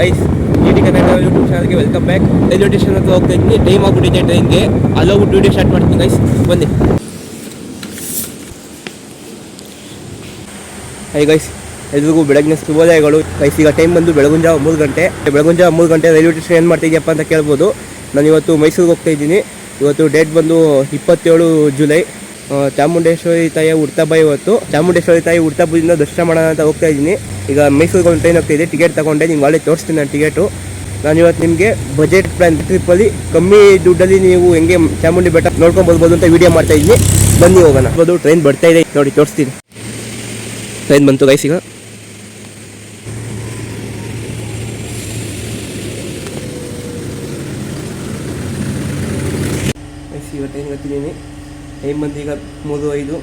Guys T Kannada YouTube ಚಾನಲ್ಗೆ welcome back. Railway station ಹತ್ರ ಹೋಗ್ತಾ ಇದ್ದೀನಿ. ಟೈಮ್ ಆಗ್ಬಿಟ್ಟಿದೆ ಟ್ರೈನ್ಗೆ. ಅಲ್ಲೋಗ್ಬಿಟ್ಟು ವಿಡಿಯೋ ಸ್ಟಾರ್ಟ್ ಮಾಡ್ತೀನಿ ಗೈಸ್, ಬನ್ನಿ. ಹೈ ಗೈಸ್, ಎಲ್ರಿಗೂ ಬೆಳಗಿನ ಶುಭೋದಯಗಳು. ಗೈಸ್ ಈಗ ಟೈಮ್ ಬಂದು ಬೆಳಗಿನ ಜಾವ 3 ಗಂಟೆ. ರೈಲ್ವೆ ಸ್ಟೇಷನ್ ಏನು ಮಾಡ್ತಾ ಇದೆಯಪ್ಪ ಅಂತ ಕೇಳ್ಬೋದು. ನಾನು ಇವತ್ತು ಮೈಸೂರಿಗೆ ಹೋಗ್ತಾ ಇದ್ದೀನಿ. ಇವತ್ತು ಡೇಟ್ ಬಂದು 27 ಜುಲೈ. ಚಾಮುಂಡೇಶ್ವರಿ ತಾಯಿಯ ಹುಟ್ಟಹಬ್ಬ ಇವತ್ತು. ಚಾಮುಂಡೇಶ್ವರಿ ತಾಯಿ ಹುಟ್ಟಹಬ್ಬದಿಂದ ದರ್ಶನ ಮಾಡೋಣ ಅಂತ ಹೋಗ್ತಾ ಇದ್ದೀನಿ. ಈಗ ಮೈಸೂರಿಗೆ ಒಂದು ಟ್ರೈನ್ ಹೋಗ್ತಾ ಇದೆ. ಟಿಕೆಟ್ ತಗೊಂಡೆ, ನಿಮ್ಗೆ ಒಳ್ಳೆ ತೋರಿಸ್ತೀನಿ ನಾನು ಟಿಕೆಟು. ನಾನು ಇವತ್ತು ನಿಮಗೆ ಬಜೆಟ್ ಪ್ಲಾನ್ ಟ್ರಿಪ್ಪಲ್ಲಿ ಕಮ್ಮಿ ದುಡ್ಡಲ್ಲಿ ನೀವು ಹೆಂಗೆ ಚಾಮುಂಡಿ ಬೆಟ್ಟ ನೋಡ್ಕೊಂಡು ಬರ್ಬೋದು ಅಂತ ವೀಡಿಯೋ ಮಾಡ್ತಾ ಇದ್ದೀನಿ. ಬನ್ನಿ ಹೋಗೋಣ. ಅದು ಟ್ರೈನ್ ಬರ್ತಾ ಇದೆ ನೋಡಿ, ತೋರಿಸ್ತೀನಿ. ಟ್ರೈನ್ ಬಂತು ಗೈಸ್. ಈಗ ಟ್ರೈನ್ಗೆ ಹತ್ತಿದ್ದೀನಿ. ಟೈಮ್ ಬಂದು ಈಗ 3:05.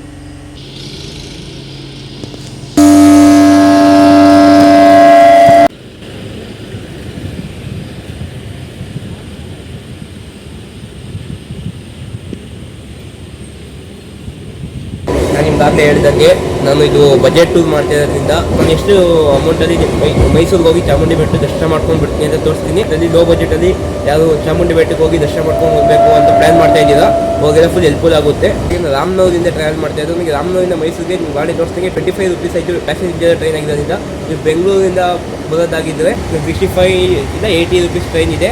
ನಾನು ನಿಮ್ಗಾಗಲೇ ಹೇಳಿದಂಗೆ ನಾನು ಇದು ಬಜೆಟ್ ಟೂರ್ ಮಾಡ್ತಾ ಇರೋದ್ರಿಂದ ನಾನು ಎಷ್ಟು ಅಮೌಂಟಲ್ಲಿ ಮೈಸೂರಿಗೆ ಹೋಗಿ ಚಾಮುಂಡಿ ಬೆಟ್ಟ ದರ್ಶನ ಮಾಡ್ಕೊಂಡು ಬಿಡ್ತೀನಿ ಅಂತ ತೋರಿಸ್ತೀನಿ. ಅದರಲ್ಲಿ ಲೋ ಬಜೆಟಲ್ಲಿ ಯಾರು ಚಾಮುಂಡಿ ಬೆಟ್ಟಕ್ಕೆ ಹೋಗಿ ದರ್ಶನ ಮಾಡ್ಕೊಂಡು ಹೋಗಬೇಕು ಅಂತ ಪ್ಲ್ಯಾನ್ ಮಾಡ್ತಾ ಇದ್ದೀರಾ, ಹೋಗಿದ್ರೆ ಫುಲ್ ಹೆಲ್ಪ್ಫುಲ್ ಆಗುತ್ತೆ. ಈಗ ರಾಮನಗರದಿಂದ ಟ್ರಾವೆಲ್ ಮಾಡ್ತಾ ಇದ್ದು. ನಿಮಗೆ ರಾಮನಗರದಿಂದ ಮೈಸೂರಿಗೆ ನೀವು ಗಾಡಿ ತೋರಿಸ್ತೀನಿ 25 ರೂಪೀಸ್ ಆಯಿತು ಪ್ಯಾಸೆಂಜರ್ ಟ್ರೈನ್ ಆಗಿರೋದ್ರಿಂದ. ನೀವು ಬೆಂಗಳೂರಿಂದ ಬರೋದಾಗಿದ್ದರೆ 65 ಇಲ್ಲ 80 ರೂಪೀಸ್ ಟ್ರೈನ್ ಇದೆ.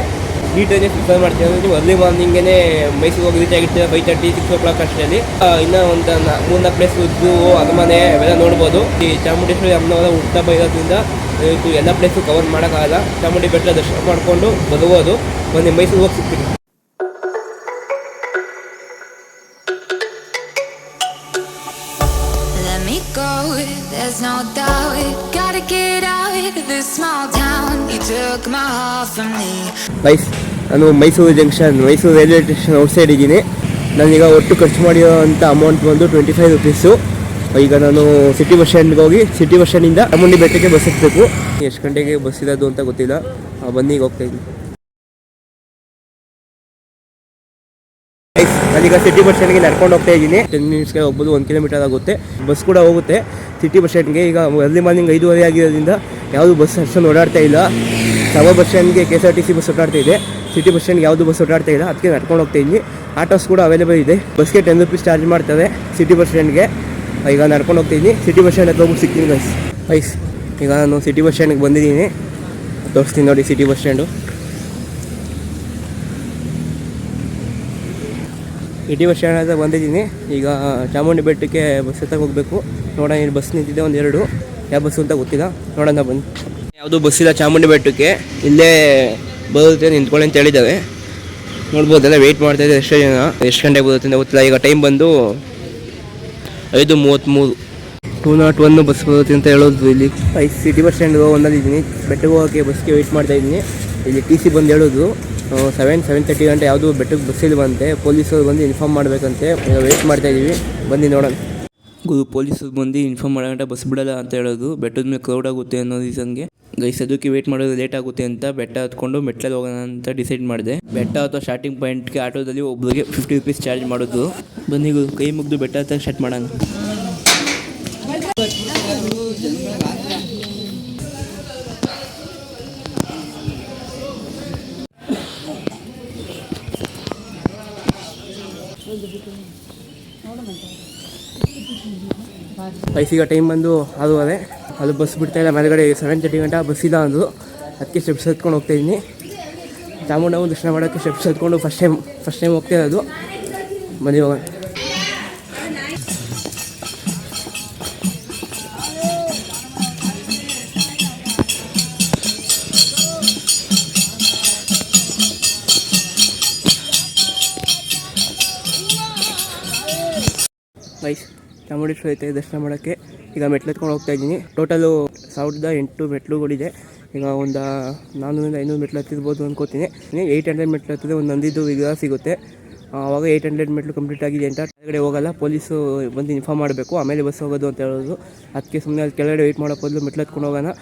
ಈ ಟ್ರೈನೇ ಪ್ರಿಫರ್ ಮಾಡ್ತೀವಿ. ನೀವು ಅರ್ಲಿ ಮಾರ್ನಿಂಗೇ ಮೈಸೂರಿಗೆ ಹೋಗಿ ರೀಚ್ ಆಗಿರ್ತೀರ 5:30 6 o'clock ಅಷ್ಟರಲ್ಲಿ. ಇನ್ನೂ ಒಂದು 3-4 ಪ್ಲೇಸ್ ಝೂ, ಅರಮನೆ ಅವೆಲ್ಲ ನೋಡ್ಬೋದು. ಈ ಚಾಮುಂಡೇಶ್ವರಿ ಅಮ್ಮನವರ ಹುಟ್ಟಹಬ್ಬ ಇರೋದ್ರಿಂದ ಇದು ಎಲ್ಲ ಪ್ಲೇಸು ಕವರ್ ಮಾಡೋಕ್ಕಾಗಲ್ಲ. ಚಾಮುಂಡಿ ಬೆಟ್ಟ ದರ್ಶನ ಮಾಡಿಕೊಂಡು ಬರ್ಬೋದು. ಒಂದು ಮೈಸೂರಿಗೆ ಹೋಗಿ ಸಿಗ್ತೀನಿ. There's no doubt, gotta get out of this small town. You took my heart from me. Guys, ನಾನು Mysuru junction, Mysuru railway station outside ಇದ್ದೀನಿ. ನಾನೀಗ ಒಟ್ಟು ಖರ್ಚು ಮಾಡಿರೋಂಥ ಅಮೌಂಟ್ ಬಂದು 25 ರೂಪೀಸು. ಈಗ ನಾನು ಸಿಟಿ ಬಸ್ ಸ್ಟ್ಯಾಂಡ್ಗೆ ಹೋಗಿ ಸಿಟಿ ಬಸ್ ಸ್ಟ್ಯಾಂಡಿಂದ ಚಾಮುಂಡಿ ಬೆಟ್ಟಕ್ಕೆ ಬಸ್ ಹತ್ತಬೇಕು. ಎಷ್ಟು ಗಂಟೆಗೆ ಬಸ್ ಇರೋದು ಅಂತ ಗೊತ್ತಿಲ್ಲ. ಬನ್ನಿಗೆ ಹೋಗ್ತಾ ಇದ್ದೀನಿ. ನಾನೀಗ ಸಿಟಿ ಬಸ್ ಸ್ಟ್ಯಾಂಡ್ಗೆ ನಡ್ಕೊಂಡು ಹೋಗ್ತಾ ಇದ್ದೀನಿ. 10 ಮಿನಿಟ್ಸ್ಗೆ ಹೋಗ್ಬೋದು, 1 ಕಿಲೋಮೀಟರ್ ಆಗುತ್ತೆ. ಬಸ್ ಕೂಡ ಹೋಗುತ್ತೆ ಸಿಟಿ ಬಸ್ ಸ್ಟ್ಯಾಂಡ್ಗೆ. ಈಗ ಅರ್ಲಿ ಮಾರ್ನಿಂಗ್ 5:30 ಆಗಿರೋದ್ರಿಂದ ಯಾವುದು ಬಸ್ ಅಷ್ಟೊಂದು ಓಡಾಡ್ತಾ ಇಲ್ಲ. ಸವ ಬಸ್ ಸ್ಟ್ಯಾಂಡ್ಗೆ KSRTC ಬಸ್ ಓಡಾಡ್ತಾ ಇದೆ. ಸಿಟಿ ಬಸ್ ಸ್ಟ್ಯಾಂಡ್ಗೆ ಯಾವುದು ಬಸ್ ಓಡಾಡ್ತಾ ಇಲ್ಲ, ಅದಕ್ಕೆ ನಡ್ಕೊಂಡು ಹೋಗ್ತಾ ಇದ್ದೀನಿ. ಆಟೋಸ್ ಕೂಡ ಅವೈಲೇಬಲ್ ಇದೆ. ಬಸ್ಗೆ 10 ರೂಪೀಸ್ ಚಾರ್ಜ್ ಮಾಡ್ತಾರೆ ಸಿಟಿ ಬಸ್ ಸ್ಟ್ಯಾಂಡ್ಗೆ. ಈಗ ನಡ್ಕೊಂಡು ಹೋಗ್ತಾ ಇದ್ದೀನಿ. ಸಿಟಿ ಬಸ್ ಸ್ಟ್ಯಾಂಡ್ ಹತ್ರ ಹೋಗ್ಬಿಟ್ಟು ಸಿಗ್ತೀನಿ ಗೈಸ್. ಈಗ ನಾನು ಸಿಟಿ ಬಸ್ ಸ್ಟ್ಯಾಂಡ್ಗೆ ಬಂದಿದ್ದೀನಿ, ತೋರಿಸ್ತೀನಿ ನೋಡಿ. City bus stand city bus stand ಹತ್ರ ಬಂದಿದ್ದೀನಿ. ಈಗ ಚಾಮುಂಡಿ ಬೆಟ್ಟಕ್ಕೆ ಬಸ್ ಹತ್ರ ಹೋಗಬೇಕು. ನೋಡೋಣ, ಇಲ್ಲಿ ಬಸ್ ನಿಂತಿದೆ ಒಂದೆರಡು. ಯಾವ ಬಸ್ಸು ಅಂತ ಗೊತ್ತಿಲ್ಲ, ನೋಡೋಣ ಬನ್ನಿ. ಯಾವುದೂ ಬಸ್ ಇಲ್ಲ ಚಾಮುಂಡಿ ಬೆಟ್ಟಕ್ಕೆ, ಇಲ್ಲೇ ಬರುತ್ತೆ ನಿಂತ್ಕೊಳ್ಳಿ ಅಂತ ಹೇಳಿದ್ದಾರೆ. ನೋಡ್ಬೋದೆಲ್ಲ ವೆಯ್ಟ್ ಮಾಡ್ತಾಯಿದ್ದೆ ಎಷ್ಟೋ ಜನ. ಎಷ್ಟು ಗಂಟೆಗೆ ಬರುತ್ತೆ ಅಂತ ಗೊತ್ತಿಲ್ಲ. ಈಗ ಟೈಮ್ ಬಂದು 5:33. 201 ಬಸ್ ಬರುತ್ತೆ ಅಂತ ಹೇಳೋದು. ಇಲ್ಲಿ ಸಿಟಿ ಬಸ್ ಸ್ಟ್ಯಾಂಡ್ಗೆ ಒಂದಲ್ಲಿದ್ದೀನಿ. ಬೆಟ್ಟಕ್ಕೆ ಹೋಗೋಕ್ಕೆ ಬಸ್ಗೆ ವೆಯ್ಟ್ ಮಾಡ್ತಾಯಿದ್ದೀನಿ. ಇಲ್ಲಿ TC ಬಂದು ಹೇಳೋದು 7:30 ಗಂಟೆ ಯಾವುದು ಬೆಟ್ಟಕ್ಕೆ ಬಸ್ ಇಲ್ವಂತೆ. ಪೊಲೀಸರು ಬಂದು ಇನ್ಫಾರ್ಮ್ ಮಾಡಬೇಕಂತೆ. ವೆಯ್ಟ್ ಮಾಡ್ತಾಯಿದ್ದೀವಿ, ಬನ್ನಿ ನೋಡೋಣ. ಪೊಲೀಸರು ಬಂದು ಇನ್ಫಾರ್ಮ್ ಮಾಡೋಂಟ ಬಸ್ ಬಿಡೋಲ್ಲ ಅಂತ ಹೇಳೋದು. ಬೆಟ್ಟದ ಮೇಲೆ ಕ್ರೌಡ್ ಆಗುತ್ತೆ ಅನ್ನೋ ರೀಸನ್ಗೆ ಗೈಸ್ ಅದಕ್ಕೆ ವೆಯ್ಟ್ ಮಾಡೋದು ಲೇಟ್ ಆಗುತ್ತೆ ಅಂತ ಬೆಟ್ಟ ಹತ್ಕೊಂಡು ಮೆಟ್ಲಲ್ಲಿ ಹೋಗೋಣ ಅಂತ ಡಿಸೈಡ್ ಮಾಡಿದೆ. ಬೆಟ್ಟ ಅಥವಾ ಸ್ಟಾರ್ಟಿಂಗ್ ಪಾಯಿಂಟ್ಗೆ ಆಟೋದಲ್ಲಿ ಒಬ್ಬರಿಗೆ 50 ರೂಪೀಸ್ ಚಾರ್ಜ್ ಮಾಡೋದು. ಬನ್ನಿ ಕೈ ಮುಗಿದು ಬೆಟ್ಟ ಹತ್ತ ಸ್ಟಾರ್ಟ್ ಮಾಡೋಣ. ಈಗ ಟೈಮ್ ಬಂದು 6:30. ಅದು ಬಸ್ ಬಿಡ್ತಾಯಿಲ್ಲ ಮೇಲ್ಗಡೆ. 7:30 ಗಂಟೆ ಬಸ್ ಇಲ್ಲ ಅಂದು, ಅದಕ್ಕೆ ಸ್ಟೆಪ್ಸ್ ಹತ್ಕೊಂಡು ಹೋಗ್ತಾಯಿದ್ದೀನಿ. ಚಾಮುಂಡಮ್ಮ ದರ್ಶನ ಮಾಡೋಕ್ಕೆ ಸ್ಟೆಪ್ಸ್ ಹತ್ಕೊಂಡು ಫಸ್ಟ್ ಟೈಮ್ ಹೋಗ್ತಾ ಇರೋದು. ಬನ್ನಿ ಹೋಗೋಣ. ಗೈಸ್, ಚಾಮುಂಡೇಶ್ವರಿ ತಾಯಿ ದರ್ಶನ ಮಾಡೋಕ್ಕೆ ಈಗ ಮೆಟ್ಲು ಎತ್ಕೊಂಡು ಹೋಗ್ತಾ ಇದ್ದೀನಿ. ಟೋಟಲು 1800 ಮೆಟ್ಲುಗಳಿದೆ. ಈಗ ಒಂದು 400-500 ಮೆಟ್ಲು ಹತ್ತಿರ್ಬೋದು ಅಂದ್ಕೋತೀನಿ. 800 ಮೆಟ್ಲು ಹತ್ತಿದ್ರೆ ಒಂದು ನಂದಿದ್ದು ವಿಗ್ರಹ ಸಿಗುತ್ತೆ. ಆವಾಗ 800 ಮೆಟ್ಲು ಕಂಪ್ಲೀಟ್ ಆಗಿದೆ ಅಂತ ಕೆಳಗಡೆ ಹೋಗಲ್ಲ. ಪೊಲೀಸು ಬಂದು ಇನ್ಫಾರ್ಮ್ ಮಾಡಬೇಕು, ಆಮೇಲೆ ಬಸ್ ಹೋಗೋದು ಅಂತ ಹೇಳೋದು. ಅದಕ್ಕೆ ಸುಮ್ಮನೆ ಅಲ್ಲಿ ಕೆಳಗಡೆ ವೆಯ್ಟ್ ಮಾಡೋ ಬದಲು ಮೆಟ್ಲು ಹತ್ಕೊಂಡು ಹೋಗೋಣ.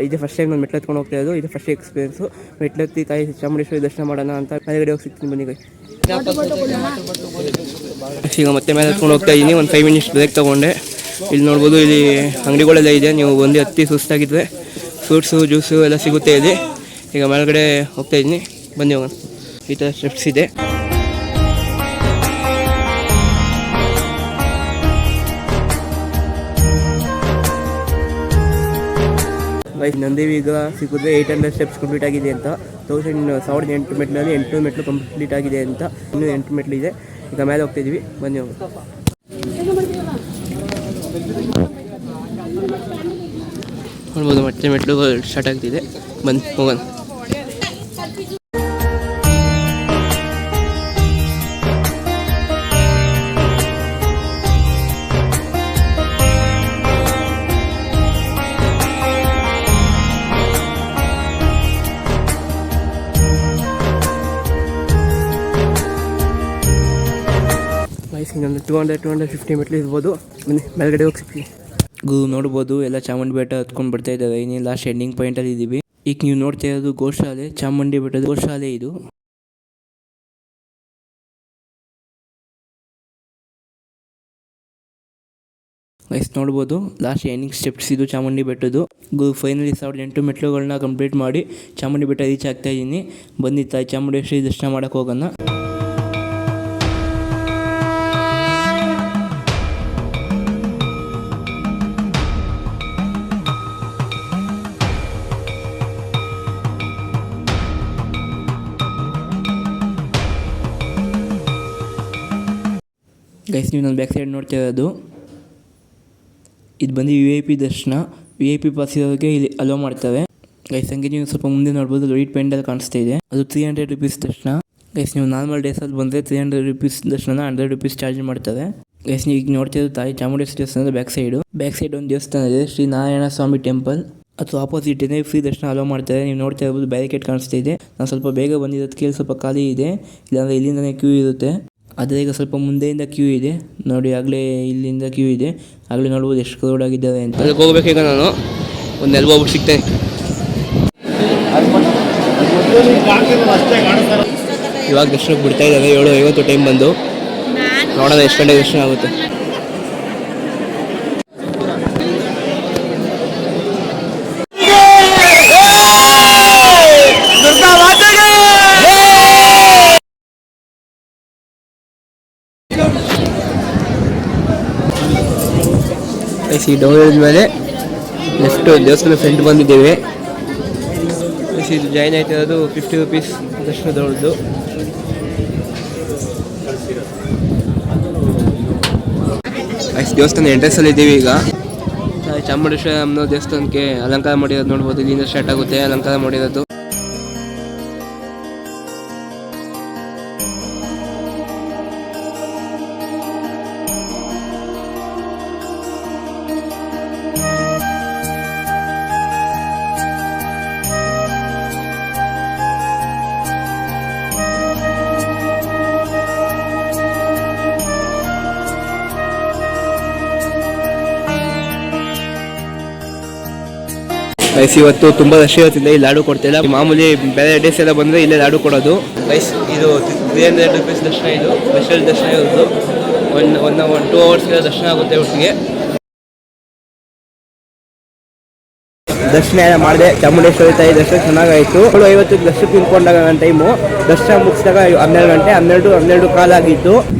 ಇದೇ ಫಸ್ಟ್ ಟೈಮ್ ನಾನು ಮೆಟ್ಲು ಹತ್ಕೊಂಡು ಹೋಗ್ತಾ ಇರೋದು. ಇದು ಫಸ್ಟ್ ಎಕ್ಸ್ಪೀರಿಯನ್ಸು. ಮೆಟ್ಲು ಹತ್ತಿ ತಾಯಿ ಚಾಮುಂಡೇಶ್ವರಿ ದರ್ಶನ ಮಾಡೋಣ ಅಂತ ಕೆಳಗಡೆ ಹೋಗಿ ಸಿಗ್ತೀನಿ. ಬನ್ನಿ. ಈಗ ಮತ್ತೆ ಮೇಲೆ ಹತ್ಕೊಂಡು ಹೋಗ್ತಾ ಇದ್ದೀನಿ. ಒಂದು 5 ಮಿನಿಟ್ಸ್ ಬ್ರೇಕ್ ತೊಗೊಂಡೆ. ಇಲ್ಲಿ ನೋಡ್ಬೋದು, ಇಲ್ಲಿ ಅಂಗಡಿಗಳೆಲ್ಲ ಇದೆ. ನೀವು ಬಂದು ಹತ್ತಿ ಸುಸ್ತಾಗಿದ್ದರೆ ಫ್ರೂಟ್ಸು ಜ್ಯೂಸು ಎಲ್ಲ ಸಿಗುತ್ತೆ ಇಲ್ಲಿ. ಈಗ ಮೇಲ್ಗಡೆ ಹೋಗ್ತಾ ಇದ್ದೀನಿ, ಬನ್ನಿ ಹೋಗೋಣ. ಈ ಥರ ಸ್ಟೆಪ್ಸ್ ಇದೆ. ನಂದೇವಿ ಈಗ ಸಿಕ್ಕಿದ್ರೆ 800 ಸ್ಟೆಪ್ಸ್ ಕಂಪ್ಲೀಟ್ ಆಗಿದೆ ಅಂತ. 1800 ಮೆಟ್ಲಲ್ಲಿ 800 ಮೆಟ್ಲು ಕಂಪ್ಲೀಟ್ ಆಗಿದೆ ಅಂತ. ಇನ್ನೂ 8 ಮೆಟ್ಲು ಇದೆ. ಈಗ ಮೇಲೆ ಹೋಗ್ತಾ ಇದ್ದೀವಿ, ಬನ್ನಿ ಹೋಗೋಣ. ನೋಡ್ಬೋದು ಮತ್ತೆ ಮೆಟ್ಲು ಸ್ಟಾರ್ಟ್ ಆಗ್ತಿದೆ, ಬನ್ನಿ ಹೋಗೋಣ. ಇನ್ನೊಂದು 250 ಮೆಟ್ಲು ಇರ್ಬೋದು. ಬನ್ನಿ ಮೇಲ್ಗಡೆ ಹೋಗಿ ಸಿಗ್ತೀವಿ. ನೋಡ್ಬೋದು ಎಲ್ಲ ಚಾಮುಂಡಿ ಬೆಟ್ಟ ಹತ್ಕೊಂಡು ಬರ್ತಾ ಇದ್ದಾರೆ. ಇನ್ನೇನು ಲಾಸ್ಟ್ ಎಂಡಿಂಗ್ ಪಾಯಿಂಟಲ್ಲಿ ಇದ್ದೀವಿ. ಈಗ ನೀವು ನೋಡ್ತಾ ಇರೋದು ಗೋಶಾಲೆ, ಚಾಮುಂಡಿ ಬೆಟ್ಟದ ಗೋಶಾಲೆ ಇದು. ನೋಡ್ಬೋದು ಲಾಸ್ಟ್ ಎಂಡಿಂಗ್ ಸ್ಟೆಪ್ಸ್ ಇದು ಚಾಮುಂಡಿ ಬೆಟ್ಟದ್ದು. ಫೈನಲಿ 1800 ಮೆಟ್ಲುಗಳನ್ನ ಕಂಪ್ಲೀಟ್ ಮಾಡಿ ಚಾಮುಂಡಿ ಬೆಟ್ಟ ರೀಚ್ ಆಗ್ತಾ ಇದ್ದೀನಿ. ಬನ್ನಿ ತಾಯಿ ಚಾಮುಂಡೇಶ್ವರಿ ದರ್ಶನ ಮಾಡೋಕೆ ಹೋಗೋಣ. ಗೈಸ್ ನೀವು ನನ್ನ ಬ್ಯಾಕ್ ಸೈಡ್ ನೋಡ್ತಾ ಇರೋದು ಇದು ಬಂದು VIP ದರ್ಶನ. VIP ಪಾಸ್ ಇರೋರಿಗೆ ಇಲ್ಲಿ ಅಲೋ ಮಾಡ್ತವೆ. ಗೈಸ್ ಹಂಗೆ ನೀವು ಸ್ವಲ್ಪ ಮುಂದೆ ನೋಡ್ಬೋದು ಲೈಟ್ ಪೆಂಡಲ್ ಕಾಣಿಸ್ತಾ ಇದೆ, ಅದು 300 ರೂಪೀಸ್ ದರ್ಶನ. ಗೈಸ್ ನೀವು ನಾರ್ಮಲ್ ಡೇಸಲ್ಲಿ ಬಂದರೆ 300 ರೂಪೀಸ್ ದರ್ಶನ 100 ರೂಪೀಸ್ ಚಾರ್ಜ್ ಮಾಡ್ತಾರೆ. ಗೈಸ್ ನೀವು ಈಗ ನೋಡ್ತಾ ಇರೋದು ತಾಯಿ ಚಾಮುಂಡೇಶ್ವರಿ ದೇವಸ್ಥಾನದ ಬ್ಯಾಕ್ ಸೈಡ್ ಒಂದು ದೇವಸ್ಥಾನ ಇದೆ, ಶ್ರೀ ನಾರಾಯಣ ಸ್ವಾಮಿ ಟೆಂಪಲ್. ಅದು ಆಪೋಸಿಟ್ ಇದೆ, ಫ್ರೀ ದರ್ಶನ ಅಲೋ ಮಾಡ್ತಾರೆ. ನೀವು ನೋಡ್ತಾ ಇರ್ಬೋದು ಬ್ಯಾರಿಕೇಡ್ ಕಾಣಿಸ್ತಾ ಇದೆ. ನಾನು ಸ್ವಲ್ಪ ಬೇಗ ಬಂದಿರೋದಕ್ಕೆ ಸ್ವಲ್ಪ ಖಾಲಿ ಇದೆ, ಇಲ್ಲಾಂದರೆ ಇಲ್ಲಿಂದನೇ ಕ್ಯೂ ಇರುತ್ತೆ. ಆದರೆ ಈಗ ಸ್ವಲ್ಪ ಮುಂದೆಯಿಂದ ಕ್ಯೂ ಇದೆ ನೋಡಿ, ಆಗಲೇ ಇಲ್ಲಿಂದ ಕ್ಯೂ ಇದೆ. ಆಗಲೇ ನೋಡ್ಬೋದು ಎಷ್ಟು ಕ್ರೌಡ್ ಆಗಿದ್ದಾರೆ ಅಂತ. ಅದಕ್ಕೆ ಹೋಗ್ಬೇಕೀಗ ನಾನು ಒಂದು ಎಲ್ಬೋ ಹೋಗ್ಬಿಟ್ಟು ಸಿಗ್ತೇನೆ. ಇವಾಗ ದರ್ಶನಕ್ಕೆ ಬಿಡ್ತಾ ಇದ್ದಾರೆ, 7:50 ಟೈಮ್ ಬಂದು. ನೋಡೋಣ ಎಷ್ಟು ಗಂಟೆ ದರ್ಶನ ಆಗುತ್ತೆ. ಡೌನ್ ಹೇಳಿದ್ಮೇಲೆ ನೆಕ್ಸ್ಟ್ ದೇವಸ್ಥಾನ ಫ್ರೆಂಡ್ ಬಂದಿದ್ದೇವೆ. ಇದು ಜಾಯ್ನ್ ಆಯ್ತಿರೋದು 50 ರೂಪೀಸ್ ದರ್ಶನದವ್ರದ್ದು. ದೇವಸ್ಥಾನ ಎಂಟ್ರೆನ್ಸಲ್ಲಿ ಇದ್ದೀವಿ. ಈಗ ಚಾಮುಂಡೇಶ್ವರಿ ಅನ್ನೋ ದೇವಸ್ಥಾನಕ್ಕೆ ಅಲಂಕಾರ ಮಾಡಿರೋದು ನೋಡ್ಬೋದು. ಇಲ್ಲಿಂದ ಸ್ಟಾರ್ಟ್ ಆಗುತ್ತೆ ಅಲಂಕಾರ ಮಾಡಿರೋದು. ಗೈಸ್ ಇವತ್ತು ತುಂಬ ರಶ್ ಇರುತ್ತಿಲ್ಲ, ಇಲ್ಲಿ ಲಾಡು ಕೊಡ್ತಿಲ್ಲ. ಮಾಮೂಲಿ ಬೇರೆ ಡೇಸ್ ಎಲ್ಲ ಬಂದರೆ ಇಲ್ಲೇ ಲಾಡು ಕೊಡೋದು. ಗೈಸ್ ಇದು 300 ರೂಪೀಸ್ ದರ್ಶನ, ಇದು ಸ್ಪೆಷಲ್ ದರ್ಶನ ಇರೋದು. 1-2 ಅವರ್ಸ್ಗೆಲ್ಲ ದರ್ಶನ ಆಗುತ್ತೆ ಒಟ್ಟಿಗೆ. ದರ್ಶನ ಎಲ್ಲ ಮಾಡಿದೆ, ಚಾಮುಂಡೇಶ್ವರಿ ತಾಯಿ ದರ್ಶನ ಚೆನ್ನಾಗಾಯಿತು. 50 ದರ್ಶನಕ್ಕೆ ನಿಂತ್ಕೊಂಡಾಗ ನನ್ನ ಟೈಮು ದರ್ಶನ ಮುಗಿಸಿದಾಗ 12 ಗಂಟೆ 12 ಕಾಲ ಆಗಿತ್ತು.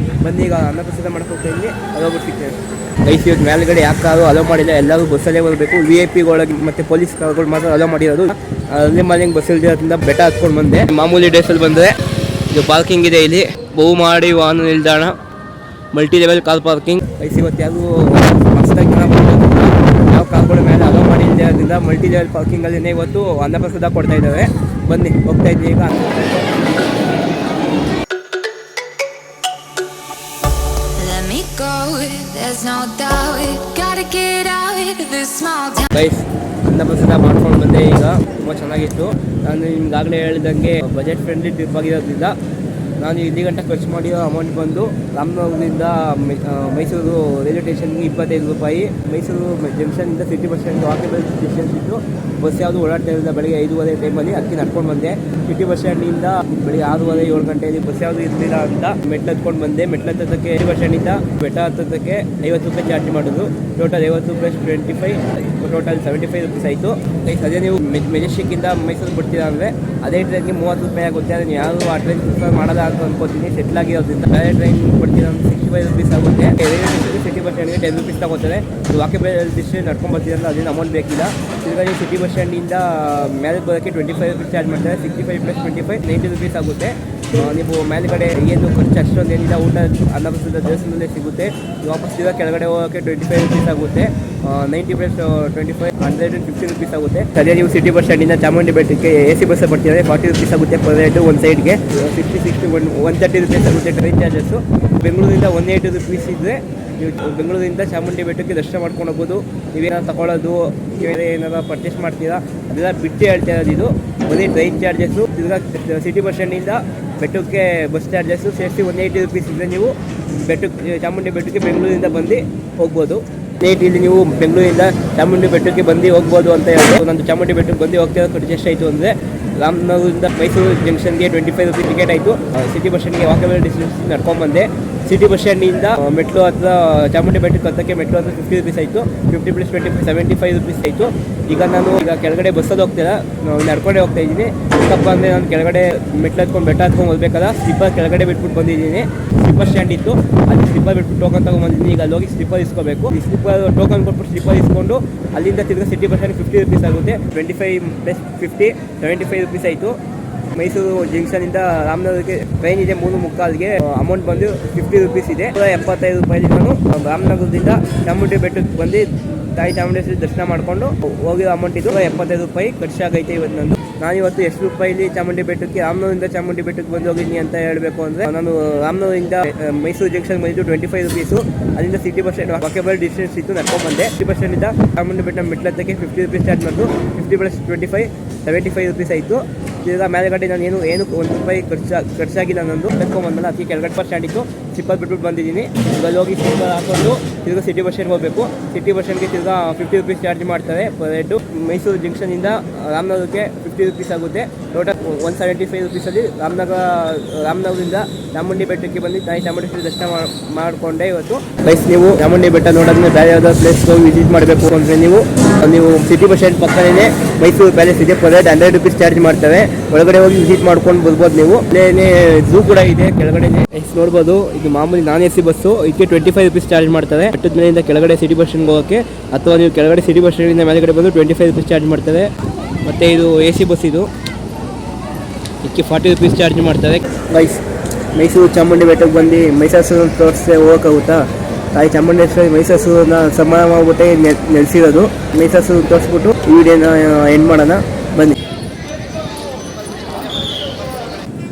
ಬಂದು ಈಗ ಅನ್ನಪ್ರಸಾದ ಮಾಡಕ್ಕೆ ಹೋಗ್ತಾ ಇದ್ದೀನಿ, ಅದೊಬ್ಬರು ಸಿಗ್ತೇನೆ. ಗೈಸ್ ಇವತ್ತು ಮೇಲ್ಗಡೆ ಯಾಕೆ ಕಾರು ಅಲೋ ಮಾಡಿಲ್ಲ, ಎಲ್ಲರೂ ಬಸ್ಸಲ್ಲೇ ಬರಬೇಕು. VIP ಮತ್ತು ಪೊಲೀಸ್ ಕಾರ್ಗಳು ಮಾತ್ರ ಅಲೋ ಮಾಡಿರೋದು. ಅಲ್ಲಿ ಮಾಲಿಂಗ್ ಬಸ್ ಇಲ್ದಿರೋದ್ರಿಂದ ಬೆಟ್ಟ ಹತ್ಕೊಂಡು ಬಂದೆ. ಮಾಮೂಲಿ ಡೇಸಲ್ಲಿ ಬಂದರೆ ಇದು ಪಾರ್ಕಿಂಗ್ ಇದೆ, ಇಲ್ಲಿ ಬಹುಮಾಡಿ ವಾಹನ ನಿಲ್ದಾಣ, multi level car parking. Guys ಇವತ್ತು ಯಾರು ಮಸ್ತಾಗಿ ಯಾವ ಕಾರ್ಗಳ ಮೇಲೆ ಅಲೋ ಮಾಡಿ ಇಲ್ದಿರೋದ್ರಿಂದ ಮಲ್ಟಿ ಲೆವೆಲ್ ಪಾರ್ಕಿಂಗಲ್ಲೇ ಇವತ್ತು ಅನ್ನಪ್ರಸಾದ ಕೊಡ್ತಾ ಇದ್ದಾರೆ. ಬನ್ನಿ ಹೋಗ್ತಾ ಇದ್ದೀವಿ ಈಗ. ಗೈಸ್ ಅನ್ನಪ್ರಸಾದ ಮಾಡ್ಕೊಂಡು ಬಂದೆ. ಈಗ ತುಂಬ ಚೆನ್ನಾಗಿತ್ತು. ನಾನು ನಿಮ್ಗಾಗಲೇ ಹೇಳಿದಂಗೆ ಬಜೆಟ್ ಫ್ರೆಂಡ್ಲಿ ಟ್ರಿಪ್ ಆಗಿರೋದ್ರಿಂದ ನಾನು ಇಲ್ಲಿ ಗಂಟೆ ಖರ್ಚು ಮಾಡಿರೋ ಅಮೌಂಟ್ ಬಂದು ರಾಮನಗರದಿಂದ ಮೈಸೂರು ರೈಲ್ವೆ ಸ್ಟೇಷನ್ಗೆ 25 ರೂಪಾಯಿ. ಮೈಸೂರು ಜಂಕ್ಷನಿಂದ city bus stand walkable distance ಇತ್ತು. ಬಸ್ ಯಾವುದು ಓಡಾಡ್ತಾ ಇರಲಿಲ್ಲ. ಬೆಳಗ್ಗೆ 5:30 ಟೈಮಲ್ಲಿ ಅದಕ್ಕೆ ನಡ್ಕೊಂಡು ಬಂದೆ. ಸಿಟಿ ಬಸ್ ಸ್ಟ್ಯಾಂಡಿಂದ ಬೆಳಗ್ಗೆ 6:30-7 ಗಂಟೆಯಲ್ಲಿ ಬಸ್ ಯಾವುದು ಇರಲಿಲ್ಲ ಅಂತ ಮೆಟ್ಲು ಹತ್ಕೊಂಡು ಬಂದೆ. ಮೆಟ್ಲು ಹತ್ತೋದಕ್ಕೆ ಸಿಟಿ ಬಸ್ ಸ್ಟ್ಯಾಂಡಿಂದ ಬೆಟ್ಟ ಹತ್ತೋದಕ್ಕೆ 50 ರೂಪಾಯಿ ಚಾರ್ಜ್ ಮಾಡೋದು. ಟೋಟಲ್ 50 + 25 ಟೋಟಲ್ 75 ರುಪೀಸ್ ಆಯಿತು. ಗೈಸ್ ಅದೇ ನೀವು ಮೆಜೆಸ್ಟಿಕ್ಕಿಂದ ಮೈಸೂರು ಬಿಡ್ತೀರಾ ಅಂದರೆ ಅದೇ ಟ್ರೈನ್ಗೆ 30 ರೂಪಾಯಿ ಆಗುತ್ತೆ. ಅದನ್ನು ಯಾರು ಆ ಟ್ರೈನ್ ಪ್ರಿಫರ್ ಮಾಡೋದ ಅಂತ ಅನ್ಕೋತೀನಿ. ಸೆಟ್ಲ್ ಆಗಿರೋದ್ರಿಂದ ಬೇರೆ ಟ್ರೈನ್ ಬಿಡ್ತೀರಾ ಅಂದರೆ 65 ರುಪೀಸ್ ಆಗುತ್ತೆ. ಸಿಟಿ ಬಸ್ ಸ್ಟ್ಯಾಂಡ್ಗೆ 10 ರುಪೀಸ್ ತಗೋತಾರೆ. ವಾಕೇಬಲ್ ಡಿಸ್ಟೆನ್ಸ್ ನಡ್ಕೊಂಡು ಬರ್ತೀರಲ್ಲ ಅದೇನು ಅಮೌಂಟ್ ಬೇಕಿಲ್ಲ. ತಿರ್ಗಾ ನೀವು ಸಿಟಿ ಬಸ್ ಸ್ಟ್ಯಾಂಡಿಂದ ಮೇಲೆ ಬರೋಕ್ಕೆ 25 ರುಪೀಸ್ ಚಾರ್ಜ್ ಮಾಡ್ತಾರೆ. 65 + 25 90 ರುಪೀಸ್ ಆಗುತ್ತೆ. ನೀವು ಮೇಲ್ಗಡೆ ಏನು ಖರ್ಚು ಅಷ್ಟೊಂದು ಏನಿಲ್ಲ. ಊಟ ಅನ್ನಭಾಗ್ಯದ ದೇವಸ್ಥಾನದಲ್ಲೇ ಸಿಗುತ್ತೆ. ವಾಪಸ್ ತಿರ್ಗಾ ಕೆಳಗಡೆ ಹೋಗೋಕ್ಕೆ 25 ರುಪೀಸ್ ಆಗುತ್ತೆ. 90 + 25 150 ರುಪೀಸ್ ಆಗುತ್ತೆ. ಅದೇ ನೀವು ಸಿಟಿ ಬಸ್ ಸ್ಟ್ಯಾಂಡಿಂದ ಚಾಮುಂಡಿ ಬೆಟ್ಟಕ್ಕೆ AC ಬಸ್ ಬರ್ತಿದ್ದಾರೆ 40 ರುಪೀಸ್ ಆಗುತ್ತೆ ಪರ್ ಹೆಡ್ ಒಂದು ಸೈಡ್ಗೆ. 130 ರುಪೀಸ್ ಆಗುತ್ತೆ ಟ್ರೈನ್ ಚಾರ್ಜಸ್ಸು. ಬೆಂಗಳೂರಿಂದ 180 ರುಪೀಸ್ ಇದ್ದರೆ ನೀವು ಬೆಂಗಳೂರಿಂದ ಚಾಮುಂಡಿ ಬೆಟ್ಟಕ್ಕೆ ದರ್ಶನ ಮಾಡ್ಕೊಂಡು ಹೋಗ್ಬೋದು. ನೀವೇನಾದ್ರು ತಗೊಳ್ಳೋದು ಬೇರೆ ಏನಾದ್ರು ಪರ್ಚೇಸ್ ಮಾಡ್ತೀರಾ ಅದೆಲ್ಲ ಬಿಟ್ಟು ಹೇಳ್ತಾ ಇರೋದು. ಇದು ಬರೀ ಟ್ರೈನ್ ಚಾರ್ಜಸ್ಸು. ತಿರ್ಗಾ ಸಿಟಿ ಬಸ್ ಸ್ಟ್ಯಾಂಡಿಂದ ಬೆಟ್ಟಕ್ಕೆ ಬಸ್ ಚಾರ್ಜಸ್ಸು ಸೇರಿಸಿ 180 ರುಪೀಸ್ ಇದ್ದರೆ ನೀವು ಬೆಟ್ಟಕ್ಕೆ ಚಾಮುಂಡಿ ಬೆಟ್ಟಕ್ಕೆ ಬೆಂಗಳೂರಿಂದ ಬಂದು ಹೋಗ್ಬೋದು. ಇಲ್ಲಿ ನೀವು ಬೆಂಗಳೂರಿಂದ ಚಾಮುಂಡಿ ಬೆಟ್ಟಕ್ಕೆ ಬಂದು ಹೋಗ್ಬೋದು ಅಂತ ಹೇಳ್ಬೋದು. ನಂದು ಚಾಮುಂಡಿ ಬೆಟ್ಟಕ್ಕೆ ಬಂದು ಹೋಗ್ತಿರೋ ಖರ್ಚು ಎಷ್ಟಾಯಿತು ಅಂದರೆ ರಾಮನಗರದಿಂದ ಮೈಸೂರು ಜಂಕ್ಷನ್ಗೆ 25 ರುಪೀಸ್ ಟಿಕೆಟ್ ಆಯಿತು. ಸಿಟಿ ಬಸ್ ಸ್ಟ್ಯಾಂಡ್ಗೆ ವಾಕೇಬಲ್ ಡಿಸ್ಟೆನ್ಸ್ ನಡ್ಕೊಂಡ್ಬಂದೆ. ಸಿಟಿ ಬಸ್ ಸ್ಟ್ಯಾಂಡಿಂದ ಮೆಟ್ರೋ ಹತ್ರ ಚಾಮುಂಡಿ ಬೆಟ್ಟಕ್ಕೆ ಹತ್ತಕ್ಕೆ ಮೆಟ್ರೋ ಹತ್ರ 50 ರುಪೀಸ್ ಆಯಿತು. 50 + 25 75 ರುಪೀಸ್ ಆಯಿತು. ಈಗ ಕೆಳಗಡೆ ಬಸ್ಸಲ್ಲಿ ಹೋಗ್ತಿಲ್ಲ, ನಡ್ಕೊಂಡೇ ಹೋಗ್ತಾ ಇದ್ದೀನಿ. ಯಾಕಪ್ಪ ಅಂದರೆ ನಾನು ಕೆಳಗಡೆ ಮೆಟ್ಲು ಹತ್ಕೊಂಡು ಬೆಟ್ಟ ಹತ್ಕೊಂಡು ಹೋಗ್ಬೇಕಲ್ಲ, ಸ್ಲಿಪ್ಪರ್ ಕೆಳಗಡೆ ಬಿಟ್ಬಿಟ್ಟು ಬಂದಿದ್ದೀನಿ. ಸ್ಲಿಪ್ಪರ್ ಸ್ಟ್ಯಾಂಡ್ ಇತ್ತು, ಅಲ್ಲಿ ಸ್ಲಿಪ್ಪರ್ ಬಿಟ್ಬಿಟ್ಟು ಟೋಕನ್ ತೊಗೊಂಡ್ಬಂದಿದ್ದೀನಿ. ಈಗ ಅಲ್ಲಿ ಹೋಗಿ ಸ್ಲಿಪ್ಪರ್ ಇಸ್ಕೋಬೇಕು. ಈ ಸ್ಲಿಪ್ಪರ್ ಟೋಕನ್ ಕೊಟ್ಬಿಟ್ಟು ಸ್ಲಿಪ್ಪರ್ ಇಸ್ಕೊಂಡು ಅಲ್ಲಿಂದ ತಿರ್ಗಿ ಸಿಟಿ ಬಸ್ ಸ್ಟ್ಯಾಂಡ್ 50 ರುಪೀಸ್ ಆಗುತ್ತೆ. 25 + 50 75 ರುಪೀಸ್ ಆಯಿತು. ಮೈಸೂರು ಜಂಕ್ಷನಿಂದ ರಾಮನಗರಕ್ಕೆ ಟ್ರೈನ್ ಇದೆ 3:45ಗೆ. ಅಮೌಂಟ್ ಬಂದು 50 ರುಪೀಸ್ ಇದೆ. 75 ರೂಪಾಯಿ ನಾನು ರಾಮನಗರದಿಂದ ಚಾಮುಂಡಿ ಬೆಟ್ಟಕ್ಕೆ ಬಂದು ತಾಯಿ ಚಾಮುಂಡೇಶ್ವರಿ ದರ್ಶನ ಮಾಡಿಕೊಂಡು ಹೋಗಿರೋ ಅಮೌಂಟ್ ಇದು 75 ರೂಪಾಯಿ ಖರ್ಚಾಗೈತೆ ಇವತ್ತು ನಂದು. ನಾನಿವತ್ತು ಎಷ್ಟು ರೂಪಾಯಿಲಿ ಚಾಮುಂಡಿ ಬೆಟ್ಟಕ್ಕೆ ರಾಮನಗರದಿಂದ ಚಾಮುಂಡಿ ಬೆಟ್ಟಕ್ಕೆ ಬಂದು ಹೋಗಿದ್ದೀನಿ ಅಂತ ಹೇಳಬೇಕು ಅಂದರೆ, ನಾನು ರಾಮನಗರದಿಂದ ಮೈಸೂರು ಜಂಕ್ಷನ್ ಬಂದಿದ್ದು 25 ರುಪೀಸು. ಅಲ್ಲಿಂದ city bus stand walkable distance ಇತ್ತು, ನಡ್ಕೊಂಡು ಬಂದೆ. ಸಿಟಿ ಬಸ್ ಸ್ಟ್ಯಾಂಡಿಂದ ಚಾಮುಂಡಿ ಬೆಟ್ಟ ಮೆಟ್ಲತ್ತಕ್ಕೆ 50 ರುಪೀಸ್ ಚಾರ್ಜ್ ಮಾಡಿದ್ರು. 50 + 25 75 ರುಪೀಸ್ ಆಯಿತು. ಈಗ ಮೇಲೆಗಡೆ ನಾನು ಏನು 1 ರೂಪಾಯಿ ಖರ್ಚಾಗಿಲ್ಲ ನಂದು. ಕರ್ಕೊಂಡ್ಬಂದಲ್ಲ ಅದಕ್ಕೆ ಕೆಳಗಡೆ ಬಸ್ ಸ್ಟ್ಯಾಂಡ್ ಇತ್ತು, ಸ್ಲಿಪ್ಪರ್ ಬಿಟ್ಬಿಟ್ಟು ಬಂದಿದ್ದೀನಿ. ಈಗ ಅಲ್ಲಿ ಹೋಗಿ ಸ್ಲಿಪ್ಪರ್ ಹಾಕೊಂಡು ತಿರ್ಗಾ ಸಿಟಿ ಬಸ್ ಸ್ಟ್ಯಾಂಡ್ಗೆ ಹೋಗಬೇಕು. ಸಿಟಿ ಬಸ್ ಸ್ಟ್ಯಾಂಡ್ಗೆ ತಿರ್ಗಾ 50 ರುಪೀಸ್ ಚಾರ್ಜ್ ಮಾಡ್ತಾರೆ ಪರ್ ಹೆಡ್ಡು. ಮೈಸೂರು ಜಂಕ್ಷನಿಂದ ರಾಮನಗರಕ್ಕೆ 50 ರುಪೀಸ್ ಆಗುತ್ತೆ. ಟೋಟಲ್ 175 ರುಪೀಸಲ್ಲಿ ರಾಮನಗರದಿಂದ ಚಾಮುಂಡಿ ಬೆಟ್ಟಕ್ಕೆ ಬಂದು ತಾಯಿ ಚಾಮುಂಡೇಶ್ವರಿ ದರ್ಶನ ಮಾಡಿಕೊಂಡೆ ಇವತ್ತು. ಗೈಸ್ ನೀವು ಚಾಮುಂಡಿ ಬೆಟ್ಟ ನೋಡೋದನ್ನ ಬೇರೆ ಯಾವ್ದಾದ್ರು ಪ್ಲೇಸ್ ಹೋಗಿ ವಿಸಿಟ್ ಮಾಡಬೇಕು ಅಂದರೆ ನೀವು ಸಿಟಿ ಬಸ್ ಸ್ಟ್ಯಾಂಡ್ ಪಕ್ಕನೇ ಮೈಸೂರು ಪ್ಯಾಲೇಸ್ ಇದೆ. ಪರ್ ಹೆಡ್ 100 ರುಪೀಸ್ ಚಾರ್ಜ್ ಮಾಡ್ತಾರೆ. ಒಳಗಡೆ ಹೋಗಿ ವಿಸಿಟ್ ಮಾಡ್ಕೊಂಡು ಬರ್ಬೋದು ನೀವು. ಅಲ್ಲೇ ಝೂ ಕೂಡ ಇದೆ ಕೆಳಗಡೆ ನೋಡ್ಬೋದು. ಇದು ಮಾಮೂಲಿ ನಾನ್ AC ಬಸ್ಸು. ಇದಕ್ಕೆ 25 ರುಪೀಸ್ ಚಾರ್ಜ್ ಮಾಡ್ತಾರೆ. ಬೆಟ್ಟದ ಮೇಲಿಂದ ಕೆಳಗಡೆ ಸಿಟಿ ಬಸ್ ಸ್ಟ್ಯಾಂಡ್ಗೆ ಹೋಗೋಕ್ಕೆ, ಅಥವಾ ನೀವು ಕೆಳಗಡೆ ಸಿಟಿ ಬಸ್ ಸ್ಟ್ಯಾಂಡಿಂದ ಮೇಲೆಗಡೆ ಬಂದು 25 ರುಪೀಸ್ ಚಾರ್ಜ್ ಮಾಡ್ತಾರೆ. ಮತ್ತು ಇದು AC ಬಸ್, ಇದು ಇದಕ್ಕೆ 40 ರುಪೀಸ್ ಚಾರ್ಜ್ ಮಾಡ್ತಾರೆ. ಮೈಸೂರು ಚಾಮುಂಡಿ ಬೆಟ್ಟಕ್ಕೆ ಬಂದು ಮೈಸಾಸುರನ ತೋರಿಸದೆ ಹೋಗೋಕ್ಕಾಗುತ್ತಾ? ತಾಯಿ ಚಾಮುಂಡೇಶ್ವರಿ ಮೈಸಾಸುರನ ಸಮಾನ ಮಾಡ್ಬಿಟ್ಟೆ ನೆಲೆಸಿರೋದು. ಮೈಸಾಸುರನ ತೋರಿಸ್ಬಿಟ್ಟು ಈ ವಿಡಿಯೋನ ಎಂಡ್ ಮಾಡೋಣ ಬನ್ನಿ.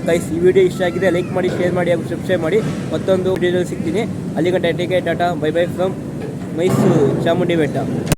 ಗೈಸ್ ಈ ವಿಡಿಯೋ ಇಷ್ಟ ಆಗಿದೆ ಲೈಕ್ ಮಾಡಿ, ಶೇರ್ ಮಾಡಿ ಹಾಗೂ ಸಬ್ಸ್ಕ್ರೈಬ್ ಮಾಡಿ. ಮತ್ತೊಂದು ವಿಡಿಯೋದಲ್ಲಿ ಸಿಗ್ತೀನಿ. ಅಲ್ಲಿಗಂಟ take care, tata, bye bye from Mysuru Chamundi ಬೆಟ್ಟ.